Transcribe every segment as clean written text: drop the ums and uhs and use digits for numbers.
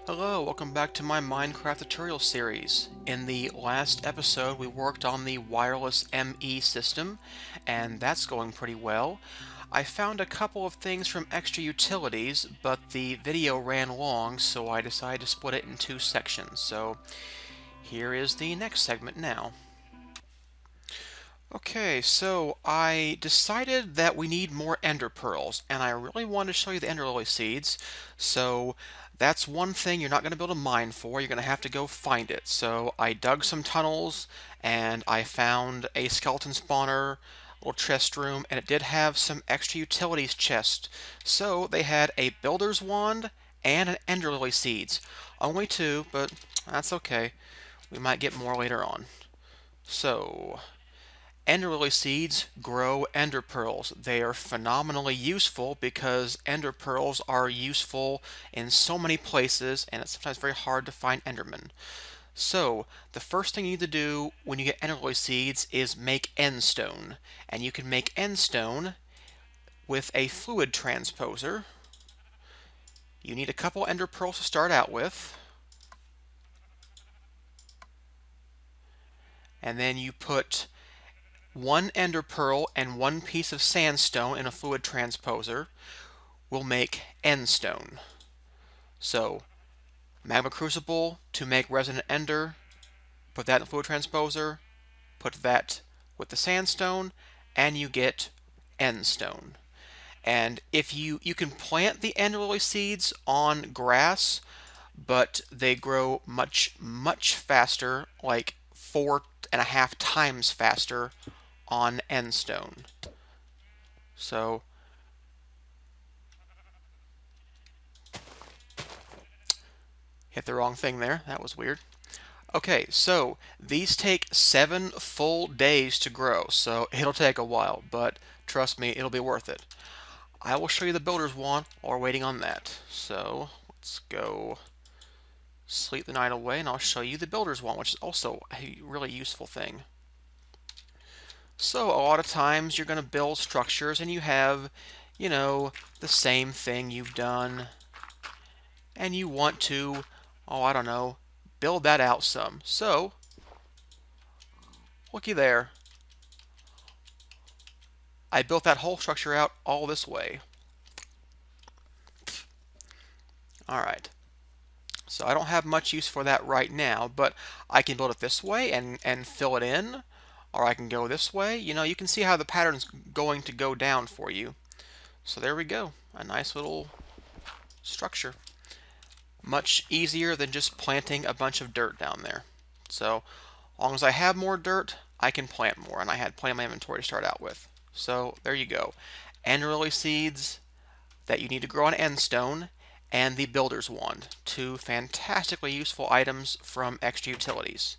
Hello, welcome back to my Minecraft tutorial series. In the last episode we worked on the wireless ME system, and that's going pretty well. I found a couple of things from extra utilities, but the video ran long, so I decided to split it in two sections. So here is the next segment now. Okay, so I decided that we need more ender pearls, and I really wanted to show you the ender lily seeds. So that's one thing you're not going to be able to mine for. You're going to have to go find it. So I dug some tunnels, and I found a skeleton spawner, little chest room, and it did have some extra utilities chest. So they had a builder's wand and an ender lily seeds. Only two, but that's okay. We might get more later on. So ender lily seeds grow ender pearls. They are phenomenally useful because ender pearls are useful in so many places, and it's sometimes very hard to find endermen. So, the first thing you need to do when you get ender lily seeds is make endstone. And you can make endstone with a fluid transposer. You need a couple ender pearls to start out with. And then you put one ender pearl and one piece of sandstone in a fluid transposer will make endstone. So, magma crucible to make resonant ender, put that in a fluid transposer, put that with the sandstone, and you get endstone. And if you can plant the ender lily seeds on grass, but they grow much faster, like 4.5 times faster on endstone. So hit the wrong thing there. That was weird. Okay, so these take 7 full days to grow, so it'll take a while, but trust me, it'll be worth it. I will show you the builder's wand while we're waiting on that. So let's go sleep the night away, and I'll show you the builder's wand, which is also a really useful thing. So a lot of times you're going to build structures and you have, the same thing you've done, and you want to, I don't know, build that out some. So, looky there. I built that whole structure out all this way. Alright. So I don't have much use for that right now, but I can build it this way and fill it in, or I can go this way. You can see how the pattern's going to go down for you. So there we go. A nice little structure. Much easier than just planting a bunch of dirt down there. So, as long as I have more dirt, I can plant more, and I had plenty in my inventory to start out with. So, there you go. Ender lily seeds that you need to grow on endstone, and the builder's wand. Two fantastically useful items from extra utilities.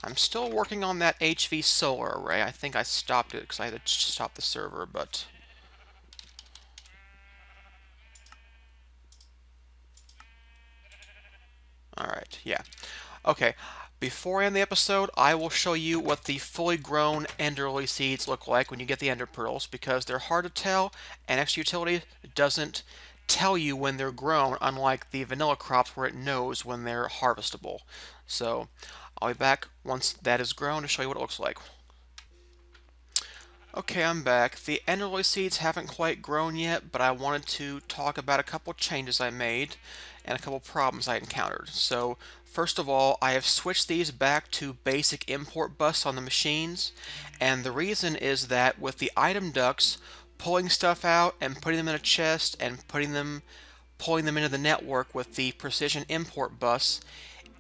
I'm still working on that HV solar array. I think I stopped it because I had to stop the server, but alright, yeah. Okay, before I end the episode, I will show you what the fully grown ender lily seeds look like when you get the ender pearls, because they're hard to tell, and extra utility doesn't tell you when they're grown, unlike the vanilla crops where it knows when they're harvestable. So, I'll be back once that is grown to show you what it looks like. Okay, I'm back. The ender lily seeds haven't quite grown yet, but I wanted to talk about a couple changes I made and a couple problems I encountered. So, first of all, I have switched these back to basic import bus on the machines, and the reason is that with the item ducts, pulling stuff out and putting them in a chest and pulling them into the network with the precision import bus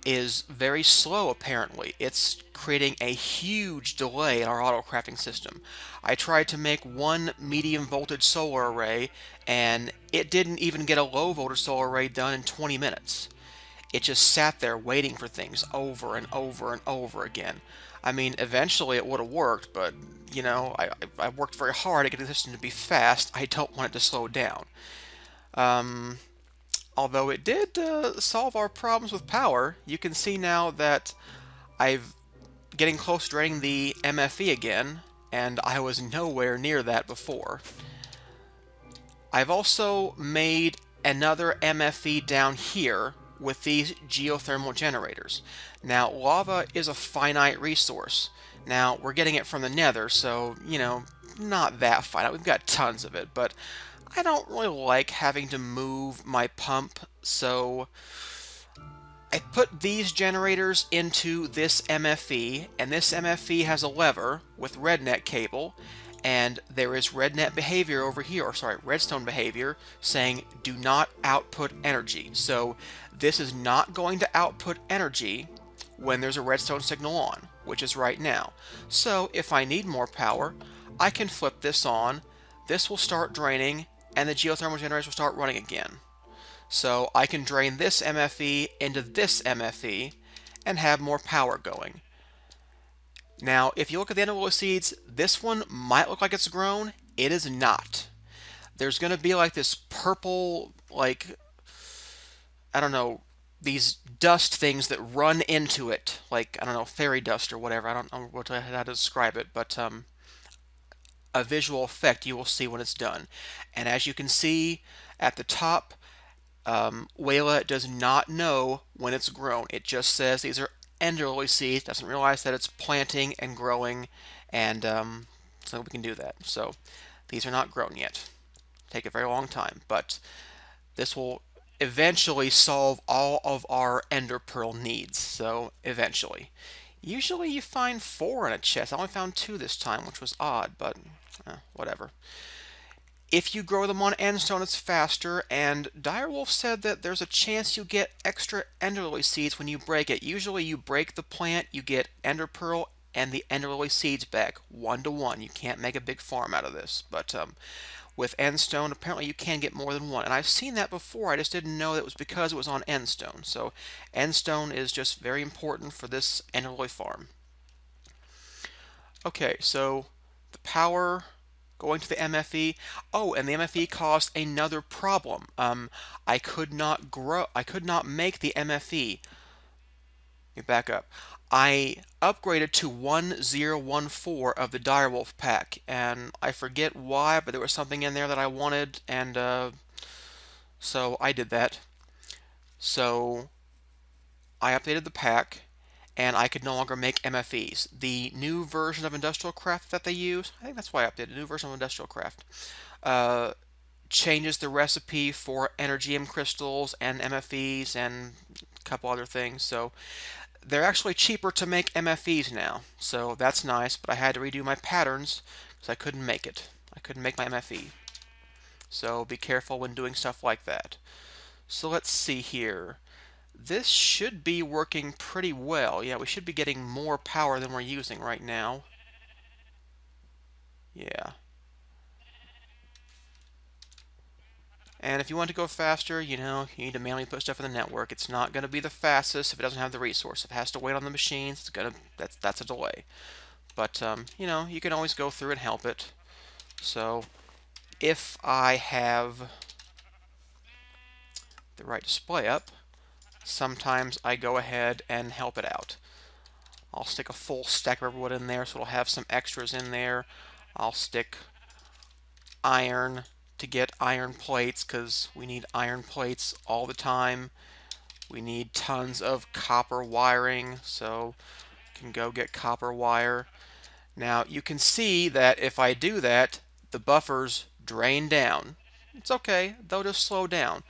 is very slow apparently. It's creating a huge delay in our auto crafting system. I tried to make one medium voltage solar array and it didn't even get a low voltage solar array done in 20 minutes. It just sat there waiting for things over and over and over again. I mean, eventually it would have worked, but I worked very hard to get the system to be fast. I don't want it to slow down. Although it did solve our problems with power, you can see now that I've getting close to draining the MFE again, and I was nowhere near that before. I've also made another MFE down here with these geothermal generators. Now, lava is a finite resource. Now, we're getting it from the nether, so, not that finite. We've got tons of it, but I don't really like having to move my pump, so I put these generators into this MFE, and this MFE has a lever with rednet cable, and there is rednet behavior over here, or sorry, redstone behavior, saying do not output energy. So this is not going to output energy when there's a redstone signal on, which is right now. So if I need more power, I can flip this on, this will start draining, and the geothermal generators will start running again. So I can drain this MFE into this MFE and have more power going. Now, if you look at the ender seeds, this one might look like it's grown. It is not. There's going to be like this purple, like, I don't know, these dust things that run into it. Like, I don't know, fairy dust or whatever. I don't know how to describe it, but a visual effect you will see when it's done. And as you can see at the top, Wayla does not know when it's grown. It just says these are ender lily seeds, doesn't realize that it's planting and growing, and so we can do that. So these are not grown yet. Take a very long time, but this will eventually solve all of our ender pearl needs. So eventually. Usually you find 4 in a chest. I only found 2 this time, which was odd, but whatever. If you grow them on endstone, it's faster, and DireWolf said that there's a chance you get extra ender lily seeds when you break it. Usually you break the plant, you get ender pearl and the ender lily seeds back, 1 to 1. You can't make a big farm out of this, but with endstone, apparently you can get more than 1. And I've seen that before, I just didn't know that it was because it was on endstone. So endstone is just very important for this ender lily farm. Okay, so the power going to the MFE. Oh, and the MFE caused another problem. I could not make the MFE. Let me back up. I upgraded to 1014 of the DireWolf pack, and I forget why, but there was something in there that I wanted, and so I did that. So I updated the pack, and I could no longer make MFEs. The new version of Industrial Craft that they use, I think that's why I updated, a new version of Industrial Craft, changes the recipe for Energium crystals and MFEs and a couple other things. So they're actually cheaper to make MFEs now. So that's nice, but I had to redo my patterns because I couldn't make it. I couldn't make my MFE. So be careful when doing stuff like that. So let's see here. This should be working pretty well. Yeah, we should be getting more power than we're using right now. Yeah. And if you want to go faster, you need to manually put stuff in the network. It's not going to be the fastest if it doesn't have the resource. If it has to wait on the machines, that's a delay. But you can always go through and help it. So if I have the right display up, sometimes I go ahead and help it out. I'll stick a full stack of rubberwood in there so it'll have some extras in there. I'll stick iron to get iron plates because we need iron plates all the time. We need tons of copper wiring, so you can go get copper wire. Now you can see that if I do that, the buffers drain down. It's okay, they'll just slow down.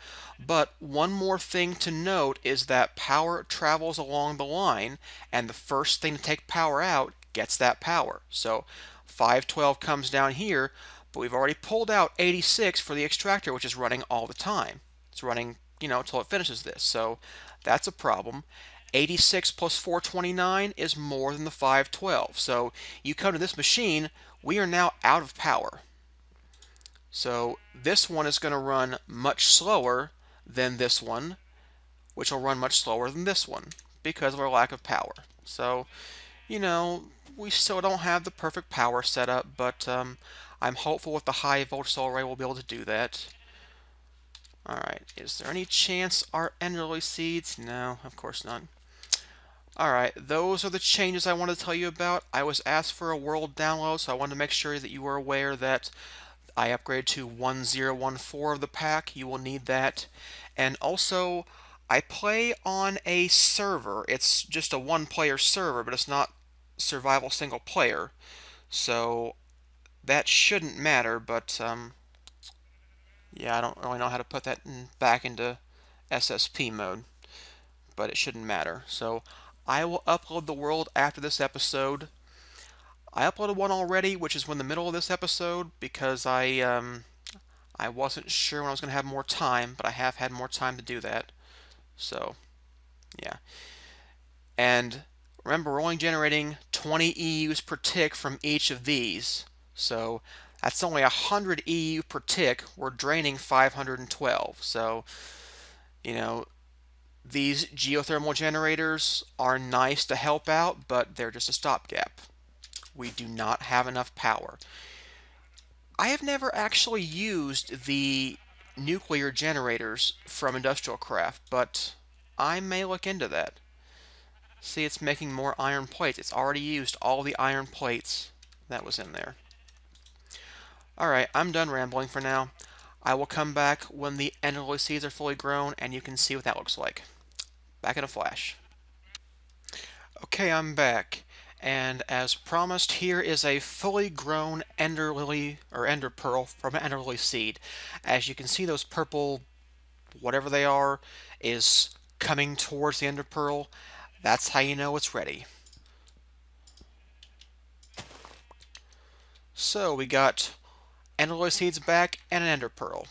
But one more thing to note is that power travels along the line, and the first thing to take power out gets that power. So 512 comes down here, but we've already pulled out 86 for the extractor, which is running all the time. It's running, until it finishes this. So that's a problem. 86 plus 429 is more than the 512. So you come to this machine, we are now out of power. So this one is going to run much slower than this one, which will run much slower than this one because of our lack of power. So, we still don't have the perfect power setup, but I'm hopeful with the high voltage solar array we'll be able to do that. Alright, is there any chance our ender lily seeds? No, of course not. Alright, those are the changes I wanted to tell you about. I was asked for a world download, so I wanted to make sure that you were aware that I upgraded to 1014 of the pack. You will need that. And also, I play on a server. It's just a one-player server, but it's not survival single player. So that shouldn't matter, but yeah, I don't really know how to put that back into SSP mode, but it shouldn't matter. So I will upload the world after this episode. I uploaded one already, which is in the middle of this episode, because I wasn't sure when I was going to have more time, but I have had more time to do that. So, yeah. And remember, we're only generating 20 EUs per tick from each of these. So that's only 100 EU per tick. We're draining 512. So, you know, these geothermal generators are nice to help out, but they're just a stopgap. We do not have enough power. I have never actually used the nuclear generators from Industrial Craft, but I may look into that. See, it's making more iron plates. It's already used all the iron plates that was in there. Alright, I'm done rambling for now. I will come back when the enderlily seeds are fully grown, and you can see what that looks like. Back in a flash. Okay, I'm back. And as promised, here is a fully grown ender lily or ender pearl from an ender lily seed. As you can see, those purple, whatever they are, is coming towards the ender pearl. That's how you know it's ready. So we got ender lily seeds back and an ender pearl.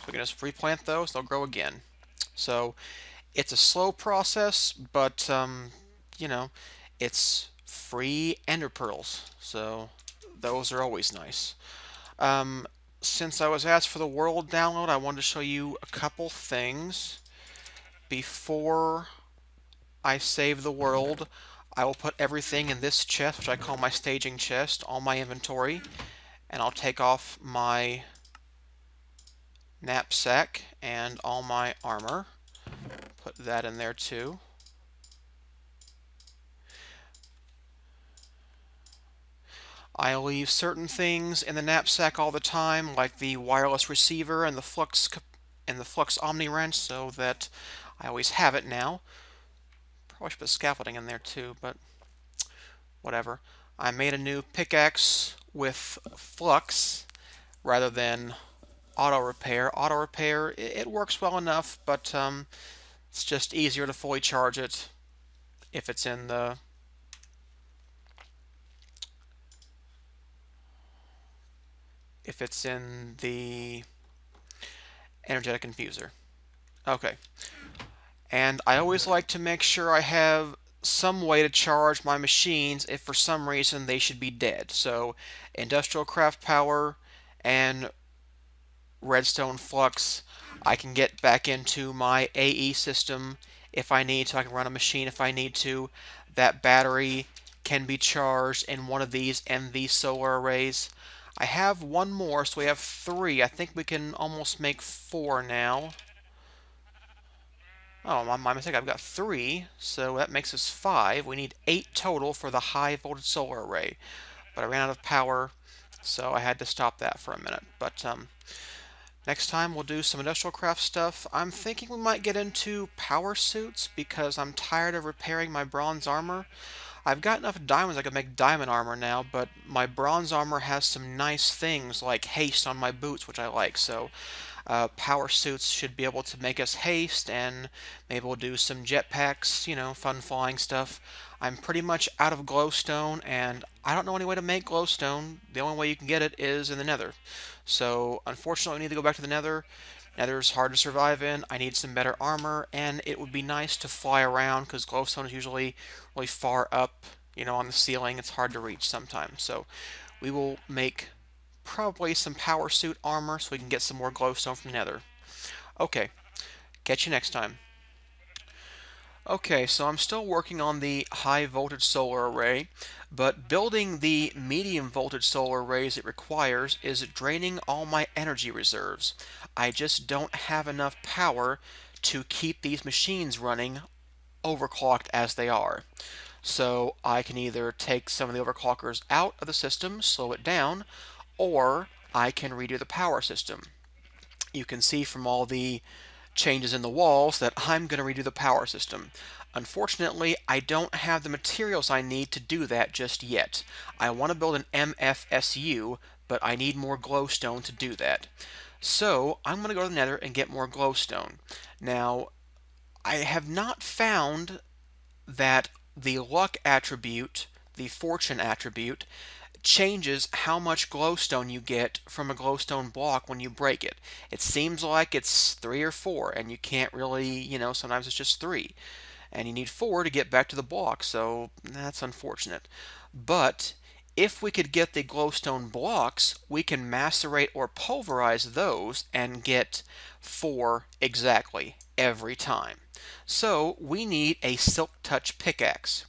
We can just replant those; they'll grow again. So it's a slow process, but you know, it's free ender pearls, so those are always nice. Since I was asked for the world download, I wanted to show you a couple things. Before I save the world, I will put everything in this chest, which I call my staging chest, all my inventory, and I'll take off my knapsack and all my armor. Put that in there too. I leave certain things in the knapsack all the time, like the wireless receiver and the flux omni wrench, so that I always have it now. Probably should put scaffolding in there too, but whatever. I made a new pickaxe with flux rather than auto repair. Auto repair, it works well enough, but it's just easier to fully charge it if it's in the energetic infuser. Okay. And I always like to make sure I have some way to charge my machines if for some reason they should be dead. So industrial craft power and redstone flux, I can get back into my AE system if I need to. I can run a machine if I need to. That battery can be charged in one of these NV solar arrays. I have one more, so we have 3. I think we can almost make 4 now. Oh, my mistake. I've got 3, so that makes us 5. We need 8 total for the high voltage solar array. But I ran out of power, so I had to stop that for a minute. But next time we'll do some industrial craft stuff. I'm thinking we might get into power suits because I'm tired of repairing my bronze armor. I've got enough diamonds I could make diamond armor now, but my bronze armor has some nice things like haste on my boots, which I like. So power suits should be able to make us haste, and maybe we'll do some jetpacks, you know, fun flying stuff. I'm pretty much out of glowstone, and I don't know any way to make glowstone. The only way you can get it is in the nether. So unfortunately, we need to go back to the nether. Nether's hard to survive in. I need some better armor, and it would be nice to fly around because glowstone is usually really far up, you know, on the ceiling. It's hard to reach sometimes. So we will make probably some power suit armor so we can get some more glowstone from nether. Okay, catch you next time. Okay, so I'm still working on the high voltage solar array, but building the medium voltage solar arrays it requires is draining all my energy reserves. I just don't have enough power to keep these machines running overclocked as they are. So I can either take some of the overclockers out of the system, slow it down, or I can redo the power system. You can see from all the changes in the walls that I'm going to redo the power system. Unfortunately, I don't have the materials I need to do that just yet. I want to build an MFSU, but I need more glowstone to do that. So I'm going to go to the nether and get more glowstone. Now, I have not found that the luck attribute, the fortune attribute, changes how much glowstone you get from a glowstone block when you break it. It seems like it's 3 or 4, and you can't really, sometimes it's just 3. And you need 4 to get back to the block, so that's unfortunate. But if we could get the glowstone blocks, we can macerate or pulverize those and get 4 exactly every time. So we need a silk touch pickaxe.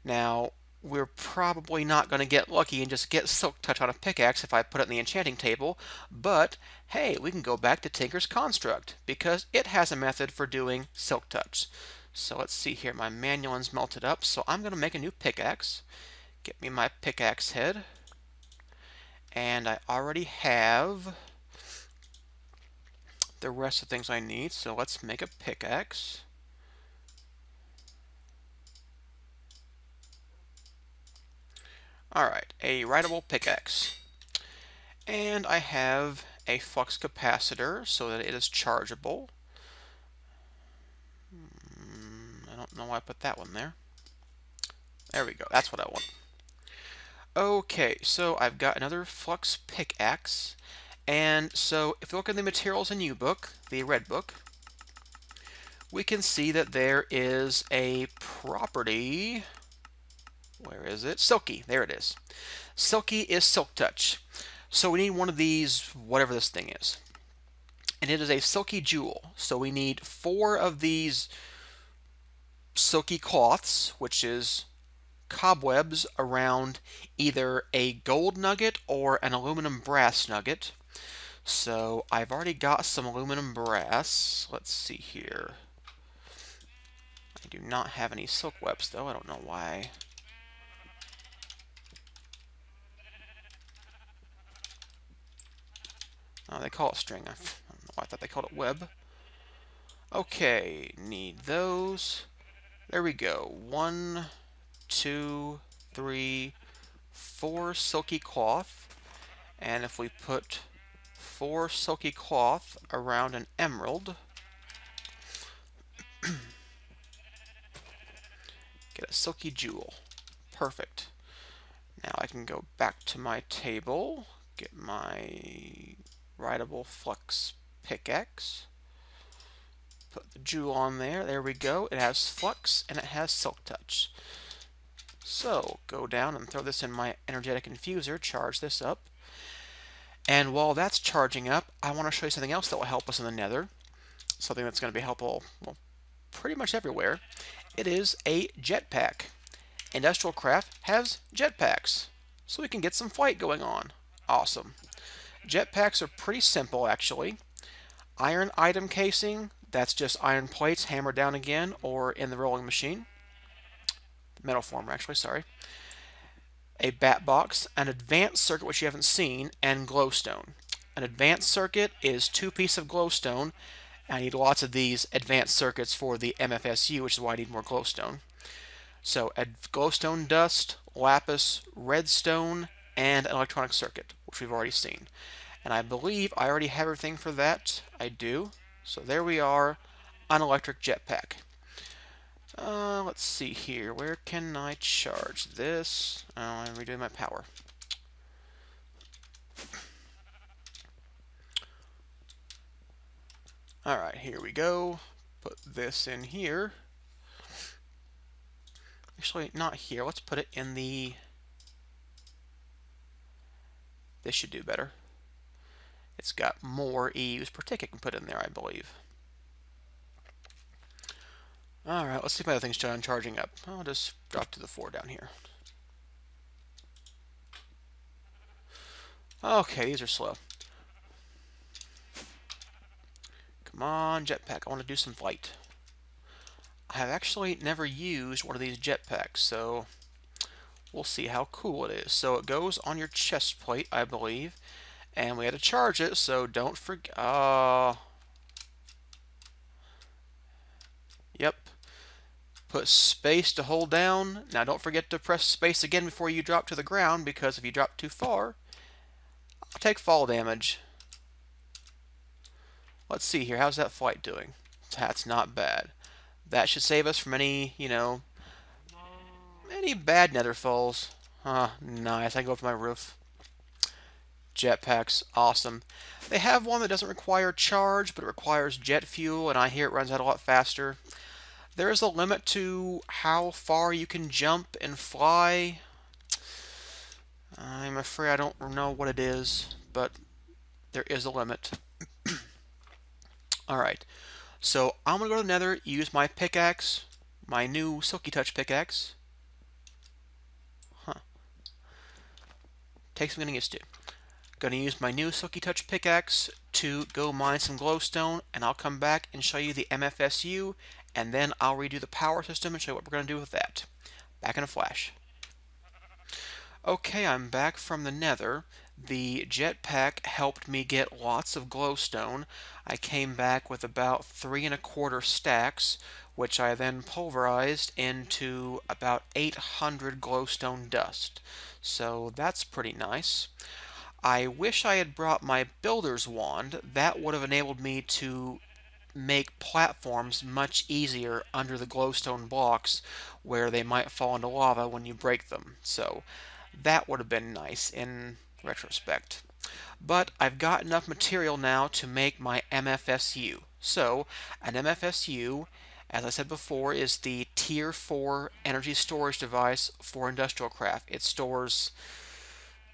Now, we're probably not going to get lucky and just get silk touch on a pickaxe if I put it in the enchanting table, but hey, we can go back to Tinker's construct because it has a method for doing silk touch. So let's see here, my manual's melted up, so I'm going to make a new pickaxe. Get me my pickaxe head, and I already have the rest of the things I need, so let's make a pickaxe. Alright, a rideable pickaxe. And I have a flux capacitor so that it is chargeable. I don't know why I put that one there. There we go, that's what I want. Okay, so I've got another flux pickaxe. And so if we look at the materials in U-Book, the red book, we can see that there is a property. Where is it? Silky. There it is. Silky is silk touch. So we need one of these, whatever this thing is. And it is a silky jewel. So we need 4 of these silky cloths, which is cobwebs around either a gold nugget or an aluminum brass nugget. So I've already got some aluminum brass. Let's see here. I do not have any silk webs though. I don't know why. Oh, they call it string. I don't know why I thought they called it web. Okay, need those. There we go. 1, 2, 3, 4 silky cloth. And if we put 4 silky cloth around an emerald, get a silky jewel. Perfect. Now I can go back to my table, get my rideable flux pickaxe, put the jewel on there. There we go. It has flux and it has silk touch. So go down and throw this in my energetic infuser, charge this up. And while that's charging up, I want to show you something else that will help us in the nether. Something that's going to be helpful, well, pretty much everywhere. It is a jetpack. Industrial Craft has jetpacks, so we can get some flight going on. Awesome. Jetpacks are pretty simple, actually. Iron item casing, that's just iron plates hammered down again or in the rolling machine. Metal former, actually, sorry. A bat box, an advanced circuit, which you haven't seen, and glowstone. An advanced circuit is 2 pieces of glowstone. I need lots of these advanced circuits for the MFSU, which is why I need more glowstone. So, glowstone dust, lapis, redstone, and an electronic circuit, which we've already seen. And I believe I already have everything for that. I do. So there we are, an electric jetpack. Let's see here. Where can I charge this? Oh, I'm redoing my power. Alright, here we go. Put this in here. Actually, not here. Let's put it in the... This should do better. It's got more EUs per tick I can put in there, I believe. Alright, let's see if my other thing's done charging up. I'll just drop to the 4 down here. Okay, these are slow. Come on, jetpack. I want to do some flight. I have actually never used one of these jetpacks, so we'll see how cool it is. So it goes on your chest plate, I believe, And we had to charge it, so don't forget. Yep. Put space to hold down. Now don't forget to press space again before you drop to the ground, because if you drop too far, I'll take fall damage. Let's see here. How's that flight doing? That's not bad. That should save us from any, any bad nether falls. Nice. I can go up to my roof. Jetpacks, awesome. They have one that doesn't require charge, but it requires jet fuel, and I hear it runs out a lot faster. There is a limit to how far you can jump and fly. I'm afraid I don't know what it is, but there is a limit. Alright, so I'm going to go to the nether, use my pickaxe, my new Silky Touch pickaxe. Takes some getting used to. Going to use my new Silky Touch pickaxe to go mine some glowstone, and I'll come back and show you the MFSU, and then I'll redo the power system and show you what we're going to do with that. Back in a flash. Okay, I'm back from the nether. The jetpack helped me get lots of glowstone. I came back with about 3¼ stacks, which I then pulverized into about 800 glowstone dust. So that's pretty nice. I wish I had brought my builder's wand. That would have enabled me to make platforms much easier under the glowstone blocks where they might fall into lava when you break them. So that would have been nice in retrospect. But I've got enough material now to make my MFSU. So an MFSU, as I said before, is the Tier 4 energy storage device for industrial craft. It stores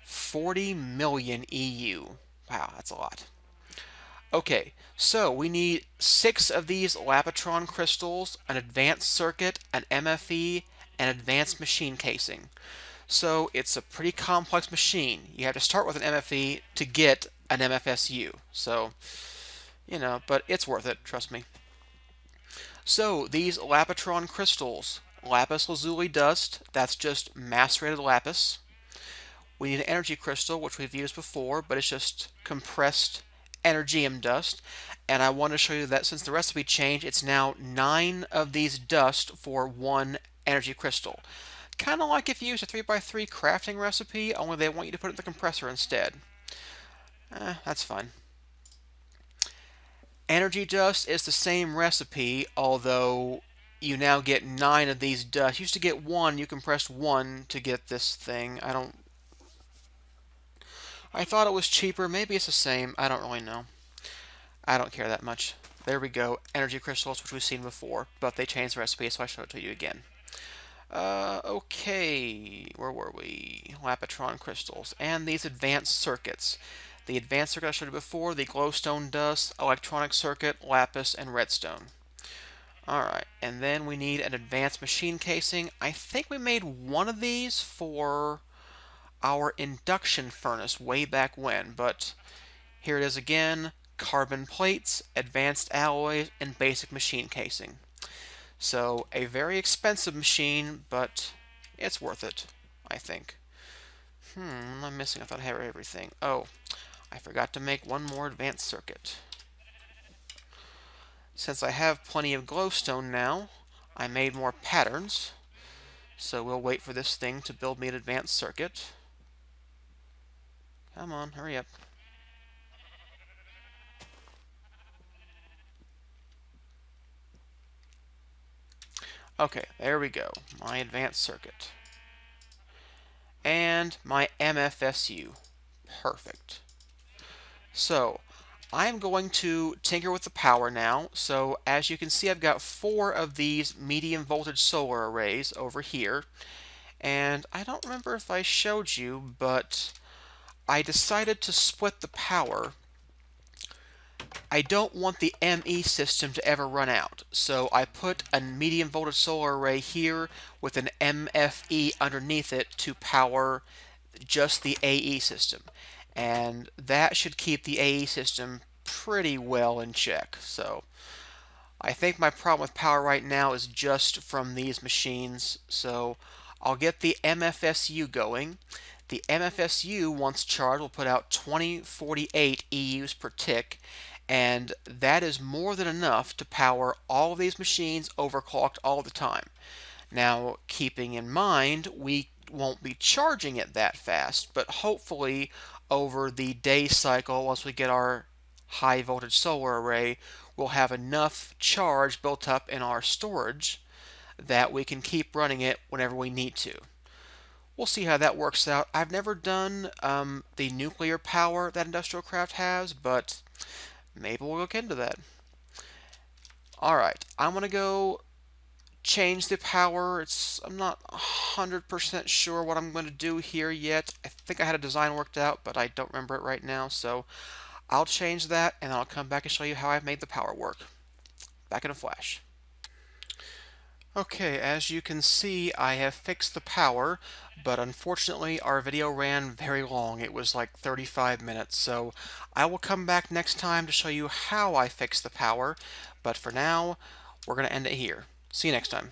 40 million EU. Wow, that's a lot. Okay, so we need 6 of these Lapitron crystals, an advanced circuit, an MFE, and advanced machine casing. So it's a pretty complex machine. You have to start with an MFE to get an MFSU. So, but it's worth it, trust me. So these Lapitron crystals, lapis lazuli dust, that's just macerated lapis. We need an energy crystal, which we've used before, but it's just compressed energium dust. And I want to show you that since the recipe changed, it's now 9 of these dust for 1 energy crystal. Kind of like if you use a 3x3 crafting recipe, only they want you to put it in the compressor instead. That's fine. Energy dust is the same recipe, although you now get 9 of these dust. You used to get 1, you compressed 1 to get this thing. I thought it was cheaper. Maybe it's the same. I don't really know. I don't care that much. There we go. Energy crystals, which we've seen before, but they changed the recipe, so I showed it to you again. Okay, where were we? Lapitron crystals and these advanced circuits. The advanced circuit I showed you before, the glowstone dust, electronic circuit, lapis, and redstone. Alright, and then we need an advanced machine casing. I think we made one of these for our induction furnace way back when, but here it is again. Carbon plates, advanced alloys, and basic machine casing. So a very expensive machine, but it's worth it, I think. What am I missing? I thought I had everything. Oh, I forgot to make one more advanced circuit. Since I have plenty of glowstone now, I made more patterns. So we'll wait for this thing to build me an advanced circuit. Come on, hurry up. Okay, there we go. My advanced circuit. And my MFSU. Perfect. So, I'm going to tinker with the power now. So, as you can see, I've got 4 of these medium voltage solar arrays over here. And I don't remember if I showed you, but I decided to split the power. I don't want the ME system to ever run out, so I put a medium voltage solar array here with an MFE underneath it to power just the AE system. And that should keep the AE system pretty well in check. So I think my problem with power right now is just from these machines. So I'll get the MFSU going. The MFSU, once charged, will put out 2048 EUs per tick, and that is more than enough to power all of these machines overclocked all the time. Now, keeping in mind, we won't be charging it that fast, but hopefully over the day cycle, once we get our high voltage solar array, we'll have enough charge built up in our storage that we can keep running it whenever we need to. We'll see how that works out. I've never done the nuclear power that industrial craft has, but maybe we'll look into that. Alright, I'm going to go change the power. I'm not 100% sure what I'm going to do here yet. I think I had a design worked out, but I don't remember it right now, so I'll change that and I'll come back and show you how I've made the power work. Back in a flash. Okay, as you can see, I have fixed the power, but unfortunately our video ran very long. It was like 35 minutes, so I will come back next time to show you how I fixed the power, but for now, we're going to end it here. See you next time.